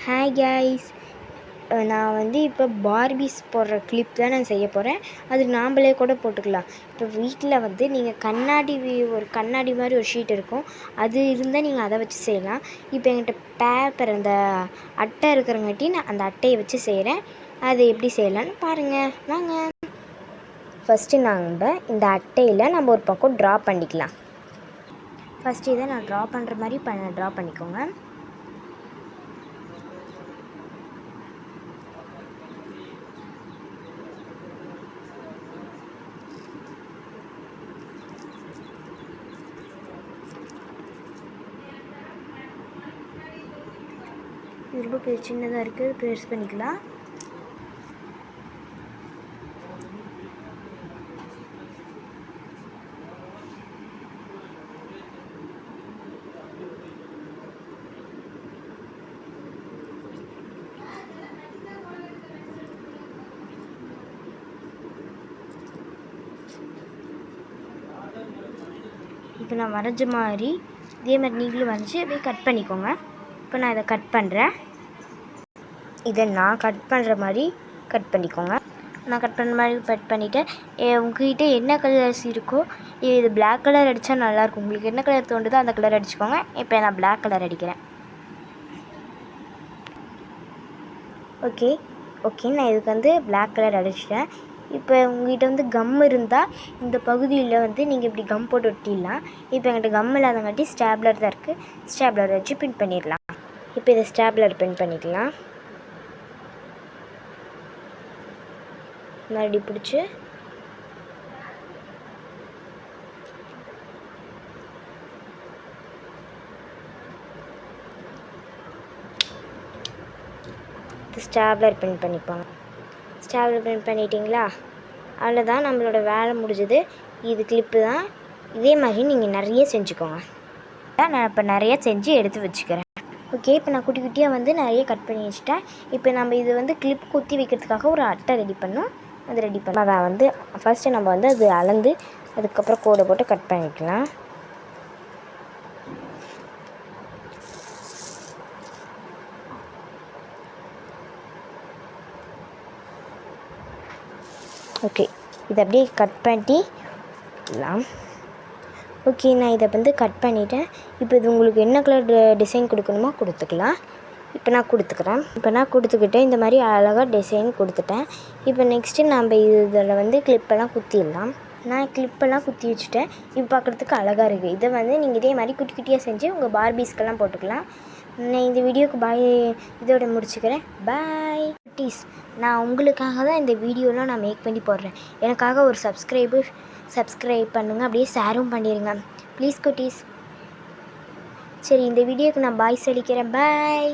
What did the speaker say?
Hi guys, நான் வந்து இப்போ பார்பிஸ் போடுற கிளிப் தான் நான் செய்ய போகிறேன். அது நாம்ளே கூட போட்டுக்கலாம். இப்போ வீட்டில் வந்து நீங்கள் ஒரு கண்ணாடி மாதிரி ஒரு ஷீட் இருக்கும், அது இருந்தால் நீங்கள் அதை வச்சு செய்யலாம். இப்போ என்கிட்ட பேப்பர் அந்த அட்டை இருக்கிறங்காட்டி நான் அந்த அட்டையை வச்சு செய்கிறேன். அது எப்படி செய்யலான்னு பாருங்கள் வாங்க. ஃபஸ்ட்டு இந்த அட்டையில் நம்ம ஒரு பக்கம் ட்ரா பண்ணிக்கலாம். ஃபஸ்ட்டு இதை நான் ட்ரா பண்ணுற மாதிரி ட்ரா பண்ணிக்கோங்க. இது ரொம்ப சின்னதாக இருக்குது, பெருசு பண்ணிக்கலாம். இப்போ நான் வரைஞ்ச மாதிரி இதே மாதிரி நீங்களும் வரைஞ்சி அப்படியே கட் பண்ணிக்கோங்க. இப்போ நான் இதை கட் பண்ணுறேன். இதை நான் கட் பண்ணுற மாதிரி கட் பண்ணிக்கோங்க. நான் கட் பண்ணுற மாதிரி கட் பண்ணிவிட்டேன். உங்கள்கிட்ட என்ன கலர்ஸ் இருக்கோ, இது பிளாக் கலர் அடித்தா நல்லாயிருக்கும். உங்களுக்கு என்ன கலர் தோண்டுதோ அந்த கலர் அடிச்சுக்கோங்க. இப்போ நான் பிளாக் கலர் அடிக்கிறேன். ஓகே நான் இதுக்கு வந்து பிளாக் கலர் அடிச்சிட்டேன். இப்போ உங்கள்கிட்ட வந்து கம் இருந்தால் இந்த பகுதியில் வந்து நீங்கள் இப்படி கம் போட்டு ஒட்டிடலாம். இப்போ என்கிட்ட கம் இல்லாதங்காட்டி ஸ்டாப்லர் தான் இருக்குது. ஸ்டாப்லர் வச்சு பின் பண்ணிடலாம். இப்போ இதை ஸ்டாப்லர் பின் பண்ணிக்கலாம். மறுபடி பிடிச்சி ஸ்டாப்லர் பின் பண்ணிப்பாங்க. ஸ்டாப்லர் பின் பண்ணிட்டீங்களா? அவ்வளோதான், நம்மளோட வேலை முடிஞ்சது. இது கிளிப்பு தான். இதே மாதிரி நீங்கள் நிறைய செஞ்சுக்கோங்க. நான் இப்போ நிறைய செஞ்சு எடுத்து வச்சுக்கிறேன். ஓகே, இப்போ நான் குட்டி குட்டியாக வந்து நிறைய கட் பண்ணி வச்சுட்டேன். இப்போ நம்ம இது வந்து கிளிப் குத்தி வைக்கிறதுக்காக ஒரு அட்டை ரெடி பண்ணோம். அது ரெடி பண்ணோம். அதை வந்து ஃபஸ்ட்டு நம்ம வந்து அது அளந்து அதுக்கப்புறம் கோடை போட்டு கட் பண்ணிக்கலாம். ஓகே, இதை அப்படியே கட் பண்ணிடலாம். ஓகே, நான் இதை வந்து கட் பண்ணிவிட்டேன். இப்போ இது உங்களுக்கு என்ன கலர் டிசைன் கொடுக்கணுமோ கொடுத்துக்கலாம். இப்போ நான் கொடுத்துக்கிட்டேன். இந்த மாதிரி அழகாக டிசைன் கொடுத்துட்டேன். இப்போ நெக்ஸ்ட்டு நம்ம இதில் வந்து கிளிப்பெல்லாம் குத்திடலாம். நான் கிளிப்பெல்லாம் குத்தி வச்சுட்டேன். இப்போ பார்க்குறதுக்கு அழகாக இருக்குது. இதை வந்து நீங்கள் இதே மாதிரி குட்டி குட்டியாக செஞ்சு உங்கள் பார்பிஸ்க்கெல்லாம் போட்டுக்கலாம். நான் இந்த வீடியோக்கு இதோட முடிச்சுக்கிறேன். பாய் குட்டீஸ். நான் உங்களுக்காக தான் இந்த வீடியோலாம் நான் மேக் பண்ணி போடுறேன். எனக்காக ஒரு சப்ஸ்கிரைப் பண்ணுங்கள், அப்படியே ஷேரும் பண்ணிடுங்க ப்ளீஸ் குட்டீஸ். சரி, இந்த வீடியோக்கு நான் பாய் சொல்லிக்கிறேன். பாய்.